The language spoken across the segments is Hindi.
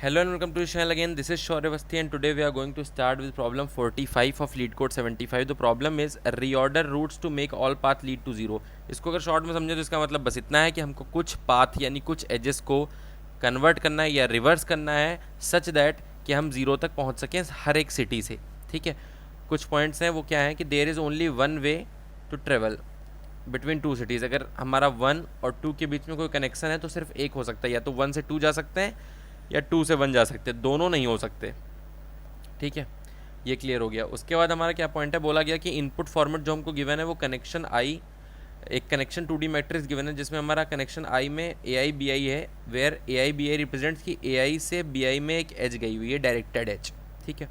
Hello and welcome to the channel again. This is Shaurya Avasthi and today we are going to start with problem 45 of lead code 75. The problem is reorder routes to make all path lead to zero. इसको अगर शॉर्ट में समझे तो इसका मतलब बस इतना है कि हमको कुछ पाथ यानी कुछ एजेस को कन्वर्ट करना है या रिवर्स करना है सच दैट कि हम ज़ीरो तक पहुंच सकें हर एक सिटी से. ठीक है, कुछ पॉइंट्स हैं वो क्या है कि there is only one way to travel between two cities. अगर हमारा 1 और 2 के बीच में कोई कनेक्शन है तो सिर्फ एक हो सकता है, या तो 1 से 2 जा सकते हैं या 2 से 1 जा सकते हैं, दोनों नहीं हो सकते. ठीक है, ये क्लियर हो गया. उसके बाद हमारा क्या पॉइंट है, बोला गया कि इनपुट फॉर्मेट जो हमको गिवन है वो कनेक्शन आई, एक कनेक्शन 2D मैट्रिक्स गिवन है जिसमें हमारा कनेक्शन आई में AI BI है, वेयर AI BI रिप्रेजेंट्स कि AI से BI में एक एज गई हुई है, डायरेक्टेड एज. ठीक है,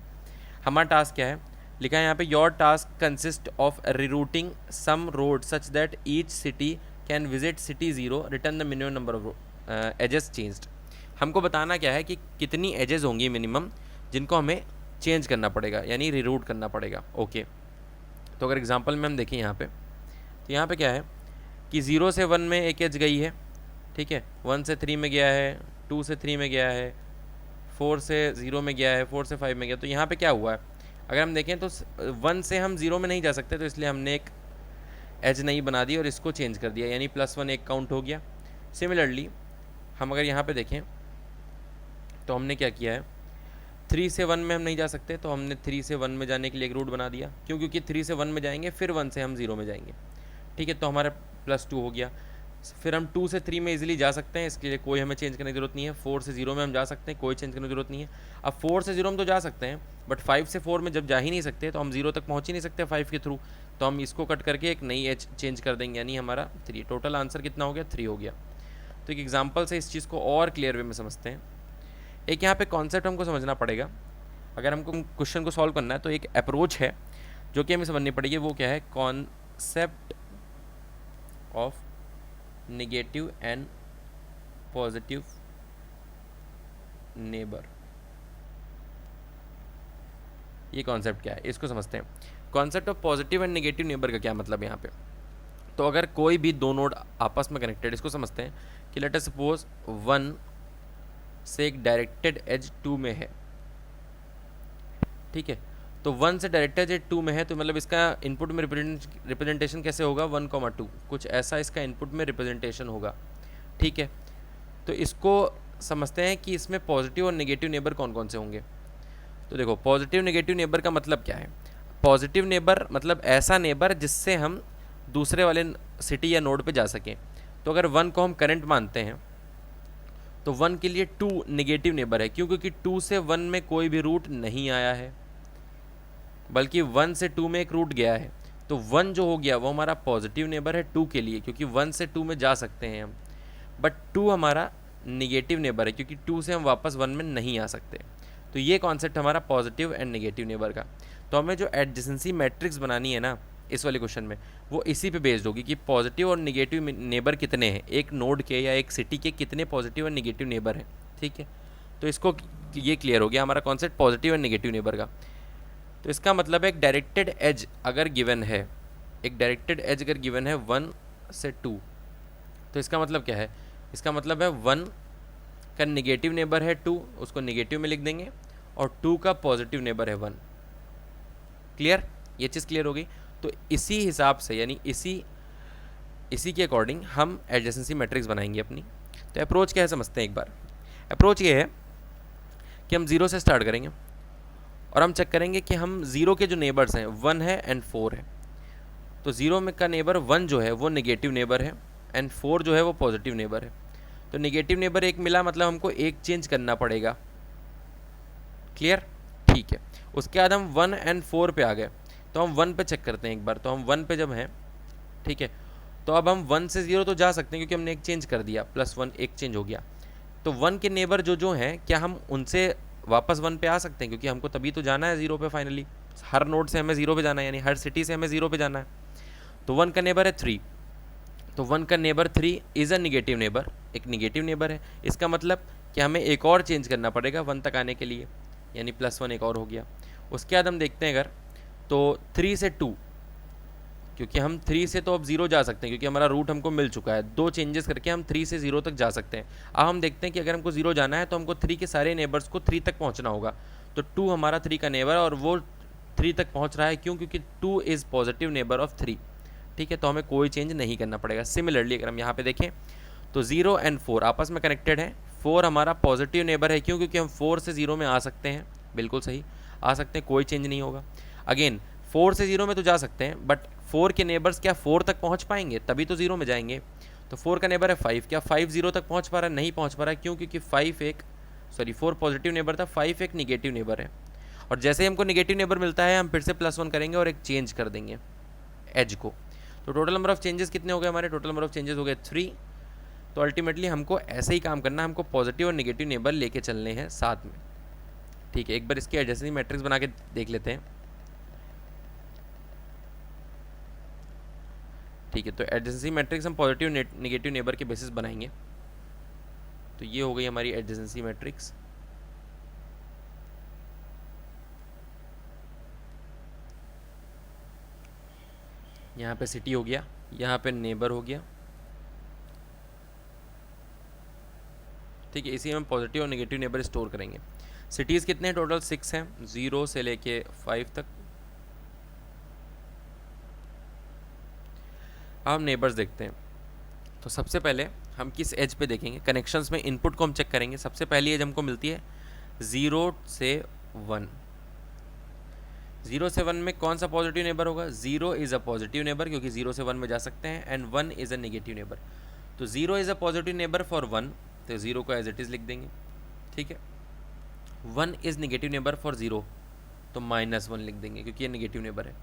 हमारा टास्क क्या है, लिखा है यहाँ पे your task consist of rerouting some road such that each city can visit city zero, return the minimum number of edges changed. हमको बताना क्या है कि कितनी एजेस होंगी मिनिमम जिनको हमें चेंज करना पड़ेगा यानी रिरूट करना पड़ेगा. ओके, तो अगर एग्जांपल में हम देखें यहाँ पे, तो यहाँ पे क्या है कि 0 से 1 में एक एज गई है. ठीक है, 1 से 3 में गया है, 2 से 3 में गया है, 4 से 0 में गया है, 4 से 5 में गया. तो यहाँ पे क्या हुआ है, अगर हम देखें तो 1 से हम 0 में नहीं जा सकते, तो इसलिए हमने एक एज नहीं बना दी और इसको चेंज कर दिया, यानी +1 एक काउंट हो गया. सिमिलरली हम अगर यहाँ पे देखें तो हमने क्या किया है, 3 से 1 में हम नहीं जा सकते तो हमने 3 से 1 में जाने के लिए एक रूट बना दिया. क्यों? क्योंकि 3 से 1 में जाएंगे फिर 1 से हम 0 में जाएंगे. ठीक है, तो हमारा +2 हो गया. फिर हम 2 से 3 में इजीली जा सकते हैं, इसके लिए कोई हमें चेंज करने की ज़रूरत नहीं है. 4 से 0 में हम जा सकते हैं, कोई चेंज करने की ज़रूरत नहीं है. अब 4 से 0 में तो जा सकते हैं, बट 5 से 4 में जब जा ही नहीं सकते तो हम 0 तक पहुँच ही नहीं सकते 5 के थ्रू, तो हम इसको कट करके एक नई एज चेंज कर देंगे, यानी हमारा 3. टोटल आंसर कितना हो गया, 3 हो गया. तो एक एग्जाम्पल से इस चीज़ को और क्लियर वे में समझते हैं. एक यहाँ पे कॉन्सेप्ट हमको समझना पड़ेगा. अगर हमको क्वेश्चन को सॉल्व करना है तो एक अप्रोच है जो कि हमें समझनी पड़ेगी. वो क्या है, concept of negative and positive neighbour. ये कॉन्सेप्ट क्या है, इसको समझते हैं. Concept of positive and negative neighbour का क्या मतलब यहाँ पे. तो अगर कोई भी दो नोड आपस में कनेक्टेड, इसको समझते हैं कि लेट अस सपोज 1 से एक डायरेक्टेड एज 2 में है. ठीक है, तो 1 से डायरेक्टेड एज 2 में है, तो मतलब इसका इनपुट में रिप्रेजेंटेशन कैसे होगा, 1,2 कुछ ऐसा इसका इनपुट में रिप्रेजेंटेशन होगा. ठीक है, तो इसको समझते हैं कि इसमें पॉजिटिव और नेगेटिव नेबर कौन कौन से होंगे. तो देखो, पॉजिटिव नेगेटिव नेबर का मतलब क्या है. पॉजिटिव नेबर मतलब ऐसा नेबर जिससे हम दूसरे वाले सिटी या नोड पे जा सकें. तो अगर 1 को हम करंट मानते हैं तो 1 के लिए 2 नेगेटिव नेबर है. क्यों? क्योंकि 2 से 1 में कोई भी रूट नहीं आया है, बल्कि 1 से 2 में एक रूट गया है. तो 1 जो हो गया वो हमारा पॉजिटिव नेबर है 2 के लिए, क्योंकि 1 से 2 में जा सकते हैं हम. बट 2 हमारा निगेटिव नेबर है क्योंकि 2 से हम वापस 1 में नहीं आ सकते. तो ये कॉन्सेप्ट हमारा पॉजिटिव एंड नेगेटिव नेबर का. तो हमें जो एडजेसेंसी मैट्रिक्स बनानी है ना इस वाले क्वेश्चन में, वो इसी पे बेस्ड होगी कि पॉजिटिव और नेगेटिव नेबर कितने हैं, एक नोड के या एक सिटी के कितने पॉजिटिव और नेगेटिव नेबर हैं. ठीक है, तो इसको ये क्लियर हो गया हमारा concept positive and negative neighbour का. तो इसका मतलब है एक डायरेक्टेड एज अगर गिवन है, एक डायरेक्टेड एज अगर गिवन है 1 से 2, तो इसका मतलब क्या है, इसका मतलब है 1 का नेगेटिव नेबर है 2, उसको नेगेटिव में लिख देंगे, और 2 का पॉजिटिव नेबर है 1. क्लियर, ये चीज़ क्लियर हो गई. तो इसी हिसाब से यानी इसी के अकॉर्डिंग हम एडजेसेंसी मैट्रिक्स बनाएंगे अपनी. तो अप्रोच क्या है समझते हैं एक बार. अप्रोच ये है कि हम 0 से स्टार्ट करेंगे और हम चेक करेंगे कि हम 0 के जो नेबर्स हैं 1 है एंड 4 है. तो 0 में का नेबर 1 जो है वो नेगेटिव नेबर है एंड 4 जो है वो पॉजिटिव नेबर है. तो नेगेटिव नेबर एक मिला, मतलब हमको एक चेंज करना पड़ेगा. क्लियर, ठीक है. उसके बाद हम 1 एंड 4 पे आ गए, तो हम 1 पे चेक करते हैं एक बार. तो हम 1 पे जब हैं, ठीक है, तो अब हम 1 से 0 तो जा सकते हैं क्योंकि हमने एक चेंज कर दिया, +1 एक चेंज हो गया. तो 1 के नेबर जो हैं, क्या हम उनसे वापस 1 पे आ सकते हैं, क्योंकि हमको तभी तो जाना है 0 पे फाइनली. हर नोड से हमें 0 पे जाना है, यानी हर सिटी से हमें 0 पे जाना है. तो 1 का नेबर है 3, तो 1 का neighbour 3 is a negative neighbour, एक नेगेटिव नेबर है. इसका मतलब कि हमें एक और चेंज करना पड़ेगा 1 तक आने के लिए, यानी +1 एक और हो गया. उसके बाद हम देखते हैं अगर, तो 3 से 2 क्योंकि हम 3 से तो अब 0 जा सकते हैं, क्योंकि हमारा रूट हमको मिल चुका है। 2 चेंजेस करके हम 3 से 0 तक जा सकते हैं। अब हम देखते हैं कि अगर हमको 0 जाना है तो हमको 3 के सारे नेबर्स को 3 तक पहुंचना होगा। तो 2 हमारा 3 का नेबर है और वो 3 तक पहुंच रहा है, क्यों? क्योंकि 2 इज़ पॉजिटिव नेबर ऑफ 3। ठीक है, तो हमें कोई चेंज नहीं करना पड़ेगा। सिमिलरली अगर हम यहाँ पे देखें तो 0 एंड 4 आपस में कनेक्टेड है। 4 हमारा पॉजिटिव नेबर है, क्यों? क्योंकि हम 4 से 0 में आ सकते हैं। बिल्कुल सही, आ सकते हैं, कोई चेंज नहीं होगा। अगेन 4 से 0 में तो जा सकते हैं, बट 4 के नेबर्स क्या 4 तक पहुंच पाएंगे? तभी तो 0 में जाएंगे। तो 4 का नेबर है 5, क्या 5 0 तक पहुंच पा रहा है? नहीं पहुंच पा रहा है, क्यों? क्योंकि 4 पॉजिटिव नेबर था, 5 एक निगेटिव नेबर है। और जैसे ही हमको निगेटिव नेबर मिलता है हम फिर से +1 करेंगे और एक चेंज कर देंगे एज को। तो टोटल नंबर ऑफ चेंजेस कितने हो गए हमारे? टोटल नंबर ऑफ चेंजेस हो गए 3। तो अल्टीमेटली हमको ऐसे ही काम करना है, हमको पॉजिटिव और नेगेटिव नेबर लेके चलने हैं साथ में। ठीक है, एक बार इसकी एडजेसेंसी मैट्रिक्स बना के देख लेते हैं। ठीक है, तो एडजेसेंसी मैट्रिक्स हम पॉजिटिव नेगेटिव नेबर के बेसिस बनाएंगे। तो ये हो गई हमारी एडजेसेंसी मैट्रिक्स। यहाँ पे सिटी हो गया, यहाँ पे नेबर हो गया। ठीक है, इसी में हम पॉजिटिव और नेगेटिव नेबर स्टोर करेंगे। सिटीज़ कितने हैं? टोटल 6 हैं, 0 से लेके 5 तक। अब हम नेबर्स देखते हैं। तो सबसे पहले हम किस एज पे देखेंगे? कनेक्शंस में इनपुट को हम चेक करेंगे। सबसे पहली एज हमको मिलती है 0 से 1। 0 से 1 में कौन सा पॉजिटिव नेबर होगा? 0 इज़ अ पॉजिटिव नेबर, क्योंकि 0 से 1 में जा सकते हैं, and 1 is a negative neighbour. तो 0 is a positive neighbour for 1, तो 0 को एज इट इज़ लिख देंगे। ठीक है, 1 इज़ नेगेटिव नेबर फॉर 0, तो -1 लिख देंगे, क्योंकि ये नेगेटिव नेबर है।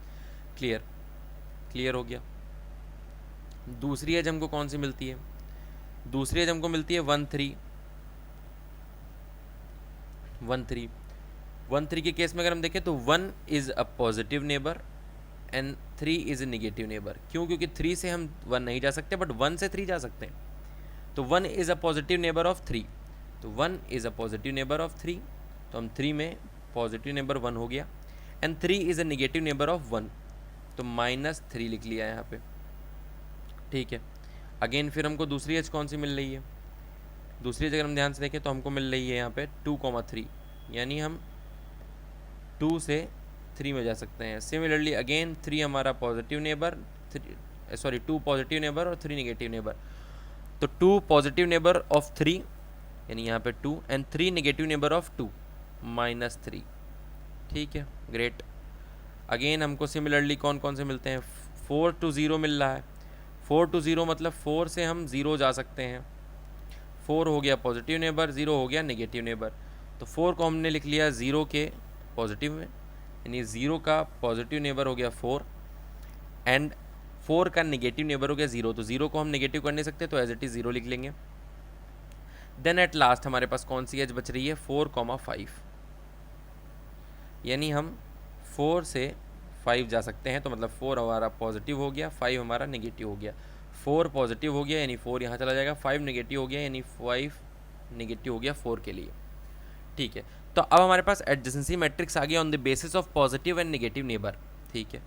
क्लियर हो गया। दूसरी एज हमको कौन सी मिलती है? दूसरी एज हमको मिलती है 1 3। 1 3 के केस में अगर हम देखें तो 1 is a positive neighbour and 3 is a negative neighbour. क्यों? क्योंकि 3 से हम 1 नहीं जा सकते, बट 1 से 3 जा सकते हैं। तो 1 is a positive neighbour of 3, तो 1 is a positive neighbour of 3, तो हम 3 में पॉजिटिव नेबर 1 हो गया, and 3 is a negative neighbour of 1, तो -3 लिख लिया यहाँ पे। ठीक है, अगेन फिर हमको दूसरी एज कौन सी मिल रही है? दूसरी एज अगर हम ध्यान से देखें तो हमको मिल रही है यहाँ पे 2,3, यानी हम 2 से 3 में जा सकते हैं। सिमिलरली अगेन 3 हमारा पॉजिटिव नेबर, 2 पॉजिटिव नेबर और 3 नेगेटिव नेबर। तो 2 पॉजिटिव नेबर ऑफ 3, यानी यहाँ पे 2, एंड 3 नेगेटिव नेबर ऑफ 2, -3। ठीक है, ग्रेट। अगेन हमको सिमिलरली कौन कौन से मिलते हैं? 4 to 0 मिल रहा है। 4 to 0 मतलब 4 से हम 0 जा सकते हैं। 4 हो गया पॉजिटिव नेबर, 0 हो गया नेगेटिव नेबर। तो 4 को हमने लिख लिया 0 के पॉजिटिव में, यानी 0 का पॉजिटिव नेबर हो गया 4, एंड 4 का नेगेटिव नेबर हो गया 0। तो 0 को हम नेगेटिव कर नहीं सकते, तो एज इट इज़ 0 लिख लेंगे। देन एट लास्ट हमारे पास कौन सी एज बच रही है? 4,5, यानी हम 4 से 5 जा सकते हैं। तो मतलब 4 हमारा पॉजिटिव हो गया, 5 हमारा नेगेटिव हो गया। 4 पॉजिटिव हो गया, यानी 4 यहाँ चला जाएगा। 5 नेगेटिव हो गया, यानी 5 नेगेटिव हो गया 4 के लिए। ठीक है, तो अब हमारे पास एडजेसेंसी मैट्रिक्स आ गया on the basis of positive and negative neighbour. ठीक है,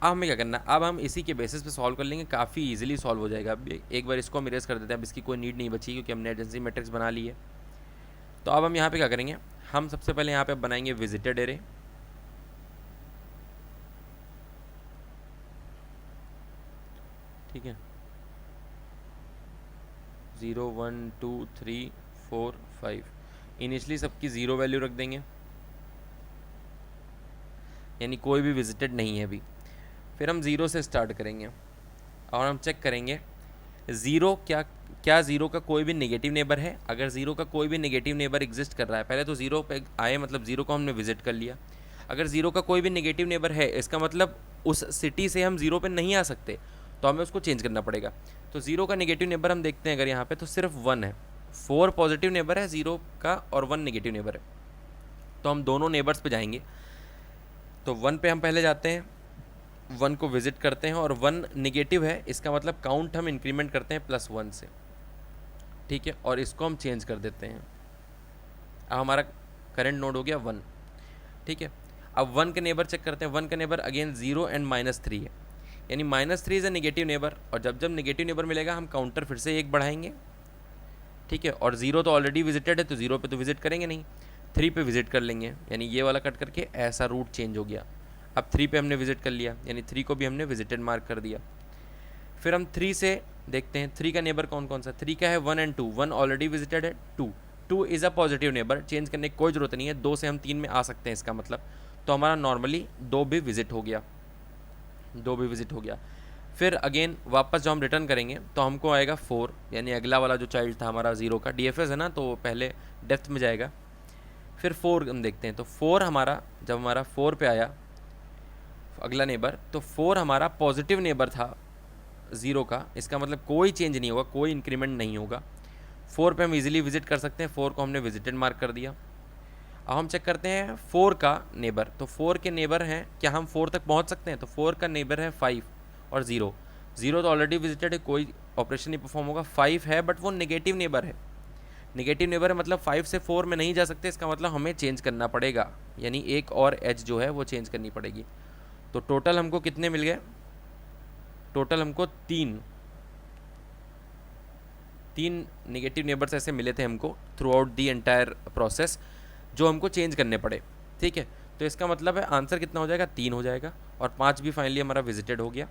अब हमें क्या करना है? अब हम इसी के बेसिस पे सॉल्व कर लेंगे, काफ़ी इजीली सॉल्व हो जाएगा। अब एक बार इसको हम इरेज कर देते हैं, अब इसकी कोई नीड नहीं बची, क्योंकि हमने एडजेसेंसी मैट्रिक्स बना ली है। तो अब हम यहाँ पे क्या करेंगे? हम सबसे पहले यहाँ पे बनाएंगे विजिटेड एरे। ठीक है, 0 1 2 3 4 5 इनिशियली सबकी 0 वैल्यू रख देंगे, यानी कोई भी विजिटेड नहीं है अभी। फिर हम 0 से स्टार्ट करेंगे और हम चेक करेंगे 0 क्या 0 का कोई भी नेगेटिव नेबर है। अगर 0 का कोई भी नेगेटिव नेबर एग्जिस्ट कर रहा है, पहले तो 0 पे आए, मतलब 0 को हमने विजिट कर लिया। अगर 0 का कोई भी नेगेटिव नेबर है, इसका मतलब उस सिटी से हम 0 पे नहीं आ सकते, तो हमें उसको चेंज करना पड़ेगा। तो 0 का नेगेटिव नेबर हम देखते हैं, अगर यहाँ पे तो सिर्फ 1 है। 4 पॉजिटिव नेबर है 0 का और 1 नेगेटिव नेबर है। तो हम दोनों नेबर्स पे जाएंगे। तो 1 पे हम पहले जाते हैं, 1 को विजिट करते हैं, और 1 नेगेटिव है, इसका मतलब काउंट हम इंक्रीमेंट करते हैं +1 से। ठीक है, और इसको हम चेंज कर देते हैं। अब हमारा करंट नोड हो गया 1। ठीक है, अब 1 के नेबर चेक करते हैं। 1 का नेबर अगेन 0 एंड -3 है, यानी -3 इज़ अ नेगेटिव नेबर, और जब जब नेगेटिव नेबर मिलेगा हम काउंटर फिर से 1 बढ़ाएंगे, ठीक है। और 0 तो ऑलरेडी विजिटेड है तो 0 पे तो विजिट करेंगे नहीं, 3 पे विजिट कर लेंगे, यानी ये वाला कट करके ऐसा रूट चेंज हो गया। अब 3 पे हमने विजिट कर लिया, यानी 3 को भी हमने विजिटेड मार्क कर दिया। फिर हम 3 से देखते हैं 3 का नेबर कौन कौन सा। 3 का है 1 एंड 2, 1 ऑलरेडी विजिटेड है, 2 is a positive neighbour, change करने की कोई ज़रूरत नहीं है, 2 से हम 3 में आ सकते हैं इसका मतलब, तो हमारा नॉर्मली 2 भी विजिट हो गया, 2 भी विजिट हो गया। फिर अगेन वापस जब हम रिटर्न करेंगे तो हमको आएगा 4, यानी अगला वाला जो चाइल्ड था हमारा 0 का, डीएफएस है ना तो पहले डेप्थ में जाएगा। फिर 4 हम देखते हैं, तो 4 हमारा जब हमारा 4 पे आया अगला नेबर, तो 4 हमारा पॉजिटिव नेबर था 0 का, इसका मतलब कोई चेंज नहीं होगा, कोई इंक्रीमेंट नहीं होगा। 4 पे हम इजीली विजिट कर सकते हैं, 4 को हमने विजिटेड मार्क कर दिया। अब हम चेक करते हैं 4 का नेबर, तो 4 के नेबर हैं, क्या हम 4 तक पहुंच सकते हैं? तो 4 का नेबर है 5 और 0, 0 तो ऑलरेडी विजिटेड है, कोई ऑपरेशन नहीं परफॉर्म होगा। 5 है बट वो नेगेटिव नेबर है, नेगेटिव नेबर है मतलब 5 से 4 में नहीं जा सकते, इसका मतलब हमें चेंज करना पड़ेगा, यानी एक और एज जो है वो चेंज करनी पड़ेगी। तो टोटल हमको कितने मिल गए? टोटल हमको तीन नेगेटिव नेबर्स ऐसे मिले थे हमको through out the entire process, जो हमको चेंज करने पड़े, ठीक है। तो इसका मतलब है आंसर कितना हो जाएगा? 3 हो जाएगा, और 5 भी फाइनली हमारा विजिटेड हो गया,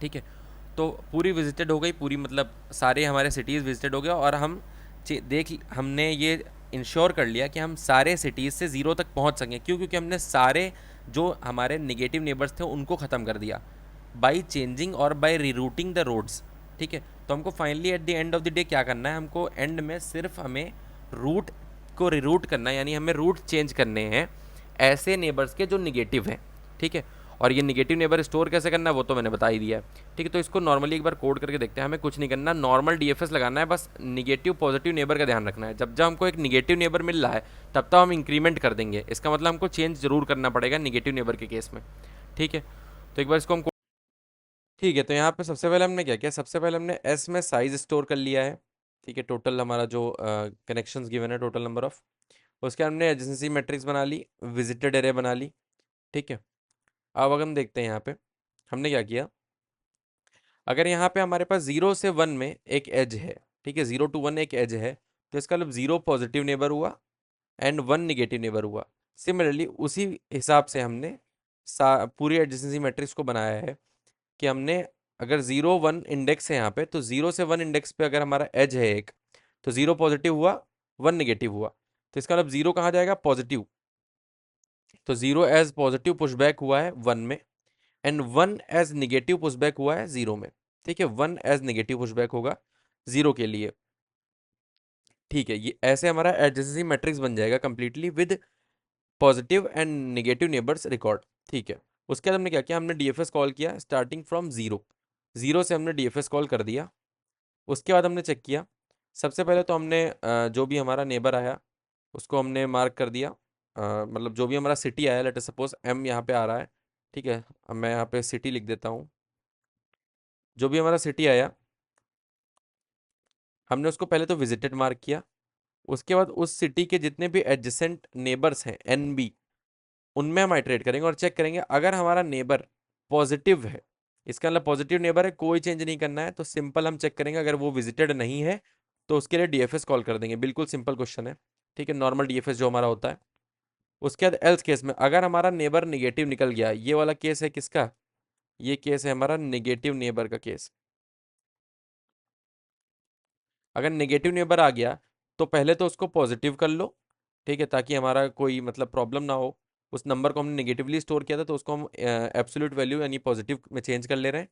ठीक है। तो पूरी विजिटेड हो गई, पूरी मतलब सारे हमारे सिटीज़ विजिटेड हो गया, और हमने ये इंश्योर कर लिया कि हम सारे सिटीज़ से 0 तक पहुंच सकें। क्यों? क्योंकि हमने सारे जो हमारे नेगेटिव नेबर्स थे उनको ख़त्म कर दिया बाई चेंजिंग और बाई रीरूटिंग द रोड्स, ठीक है। तो हमको finally at the end of the day क्या करना है? हमको एंड में सिर्फ हमें रूट को रीरूट करना है, यानी हमें रूट चेंज करने हैं ऐसे नेबर्स के जो निगेटिव हैं, ठीक है। और ये निगेटिव नेबर स्टोर कैसे करना है वो तो मैंने बता ही दिया है, ठीक है। तो इसको नॉर्मली एक बार कोड करके देखते हैं, हमें कुछ नहीं करना, नॉर्मल डीएफएस लगाना है, बस निगेटिव पॉजिटिव नेबर का ध्यान रखना है। जब जब हमको एक निगेटिव नेबर मिल रहा है तब तक हम इंक्रीमेंट कर देंगे, इसका मतलब हमको चेंज जरूर करना पड़ेगा निगेटिव नेबर के केस में, ठीक है। तो एक बार इसको हम, ठीक है। तो यहाँ पे सबसे पहले हमने क्या किया? सबसे पहले हमने एस में साइज स्टोर कर लिया है, ठीक है। टोटल हमारा जो कनेक्शंस गिवन है, टोटल नंबर ऑफ, उसके हमने एडजेंसी मैट्रिक्स बना ली, विजिटेड एरे बना ली, ठीक है। अब अगर हम देखते हैं यहाँ पे हमने क्या किया, अगर यहाँ पे हमारे पास 0 से 1 में एक एज है, ठीक है, 0 to 1 एक एज है, तो इसका मतलब 0 पॉजिटिव नेबर हुआ एंड 1 निगेटिव नेबर हुआ। सिमिलरली उसी हिसाब से हमने पूरी एडजेंसी मैट्रिक्स को बनाया है कि हमने अगर 0 1 इंडेक्स है यहाँ पे, तो 0 से 1 इंडेक्स पे अगर हमारा एज है एक, तो 0 पॉजिटिव हुआ 1 निगेटिव हुआ, तो इसका मतलब 0 कहाँ जाएगा? पॉजिटिव। तो 0 एज पॉजिटिव पुशबैक हुआ है 1 में, एंड 1 एज निगेटिव पुशबैक हुआ है 0 में, ठीक है। 1 एज निगेटिव पुशबैक होगा 0 के लिए, ठीक है। ये ऐसे हमारा एडजेंसी मैट्रिक्स बन जाएगा completely with positive and negative neighbours record, ठीक है। उसके बाद हमने क्या किया? हमने डीएफएस कॉल किया स्टार्टिंग फ्रॉम 0, 0 से हमने डीएफएस कॉल कर दिया। उसके बाद हमने चेक किया, सबसे पहले तो हमने जो भी हमारा नेबर आया उसको हमने मार्क कर दिया, मतलब जो भी हमारा सिटी आया, लेट अस सपोज एम यहाँ पे आ रहा है, ठीक है। अब मैं यहाँ पे सिटी लिख देता हूँ, जो भी हमारा सिटी आया हमने उसको पहले तो विजिटेड मार्क किया। उसके बाद उस सिटी के जितने भी एडजेसेंट नेबर्स हैं एनबी, उनमें हम आइटरेट करेंगे और चेक करेंगे अगर हमारा नेबर पॉजिटिव है, इसका मतलब पॉजिटिव नेबर है, कोई चेंज नहीं करना है, तो सिंपल हम चेक करेंगे, अगर वो विजिटेड नहीं है तो उसके लिए डीएफएस कॉल कर देंगे, बिल्कुल सिंपल क्वेश्चन है, ठीक है, नॉर्मल डीएफएस जो हमारा होता है। उसके बाद एल्स केस में अगर हमारा नेबर निगेटिव निकल गया, ये वाला केस है किसका? ये केस है हमारा निगेटिव नेबर का केस। अगर नेगेटिव नेबर आ गया तो पहले तो उसको पॉजिटिव कर लो, ठीक है, ताकि हमारा कोई मतलब प्रॉब्लम ना हो। उस नंबर को हमने नेगेटिवली स्टोर किया था तो उसको हम एब्सोल्यूट वैल्यू यानी पॉजिटिव में चेंज कर ले रहे हैं।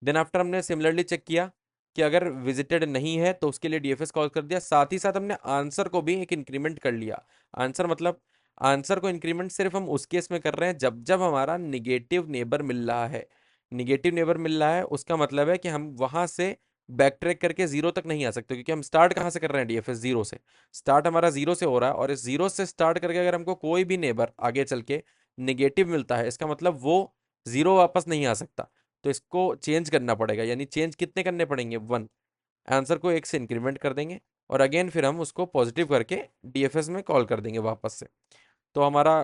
देन आफ्टर हमने सिमिलरली चेक किया कि अगर विजिटेड नहीं है तो उसके लिए डीएफएस कॉल कर दिया, साथ ही साथ हमने आंसर को भी एक इंक्रीमेंट कर लिया। आंसर मतलब आंसर को इंक्रीमेंट सिर्फ हम उस केस में कर रहे हैं जब जब हमारा निगेटिव नेबर मिल रहा है। निगेटिव नेबर मिल रहा है उसका मतलब है कि हम वहां से बैक ट्रैक करके 0 तक नहीं आ सकते, क्योंकि हम स्टार्ट कहाँ से कर रहे हैं? डीएफएस 0 से। स्टार्ट हमारा 0 से हो रहा है, और इस 0 से स्टार्ट करके अगर हमको कोई भी नेबर आगे चल के निगेटिव मिलता है, इसका मतलब वो 0 वापस नहीं आ सकता, तो इसको चेंज करना पड़ेगा। यानी चेंज कितने करने पड़ेंगे? 1। आंसर को 1 से इंक्रीमेंट कर देंगे और अगेन फिर हम उसको पॉजिटिव करके डीएफएस में कॉल कर देंगे वापस से। तो हमारा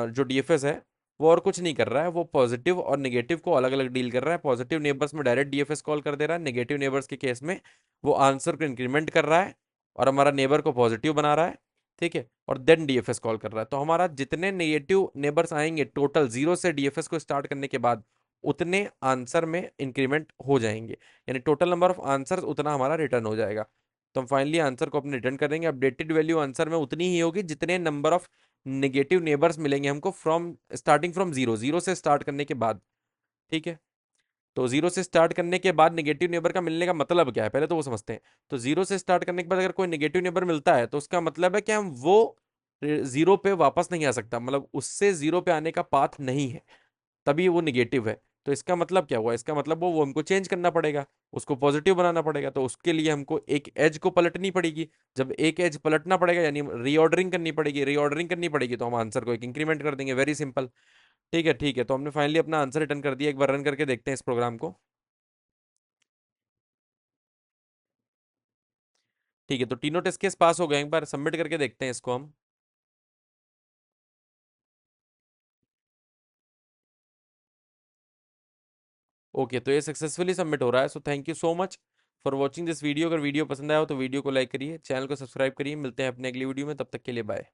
जो डीएफएस है वो और कुछ नहीं कर रहा है, वो पॉजिटिव और नेगेटिव को अलग अलग डील कर रहा है। पॉजिटिव नेबर्स में डायरेक्ट डीएफएस कॉल कर दे रहा है, नेगेटिव नेबर्स के केस में वो आंसर को इंक्रीमेंट कर रहा है और हमारा नेबर को पॉजिटिव बना रहा है, ठीक है, और देन डीएफएस कॉल कर रहा है। तो हमारा जितने नेगेटिव नेबर्स आएंगे टोटल जीरो से डीएफएस को स्टार्ट करने के बाद, उतने आंसर में इंक्रीमेंट हो जाएंगे, यानी टोटल नंबर ऑफ आंसर उतना हमारा रिटर्न हो जाएगा। तो हम फाइनली आंसर को अपने रिटर्न कर देंगे। अपडेटेड वैल्यू आंसर में उतनी ही होगी जितने नंबर ऑफ नेगेटिव नेबर्स मिलेंगे हमको from starting from zero, zero से स्टार्ट करने के बाद, ठीक है। तो जीरो से स्टार्ट करने के बाद नेगेटिव नेबर का मिलने का मतलब क्या है, पहले तो वो समझते हैं। तो जीरो से स्टार्ट करने के बाद अगर कोई नेगेटिव नेबर मिलता है तो उसका मतलब है कि हम वो जीरो पे वापस नहीं आ सकता, मतलब उससे जीरो पे आने का पाथ नहीं है, तभी वो निगेटिव है। तो इसका मतलब क्या हुआ, इसका मतलब वो हमको चेंज करना पड़ेगा, उसको पॉजिटिव बनाना पड़ेगा। तो उसके लिए हमको एक एज को पलटनी पड़ेगी। जब एक एज पलटना पड़ेगा यानी रीऑर्डरिंग करनी पड़ेगी, रीऑर्डरिंग करनी पड़ेगी तो हम आंसर को एक इंक्रीमेंट कर देंगे, वेरी सिंपल। ठीक है, ठीक है, तो हमने फाइनली अपना आंसर रिटर्न कर दिया। एक बार रन करके देखते हैं इस प्रोग्राम को। ठीक है, तो तीनों टेस्ट केस पास हो गए, एक बार सबमिट करके देखते हैं इसको हम। ओके, तो ये सक्सेसफुली सबमिट हो रहा है। So thank you so much for watching this video. अगर वीडियो पसंद आया हो तो वीडियो को लाइक करिए, चैनल को सब्सक्राइब करिए। मिलते हैं अपने अगली वीडियो में, तब तक के लिए बाय।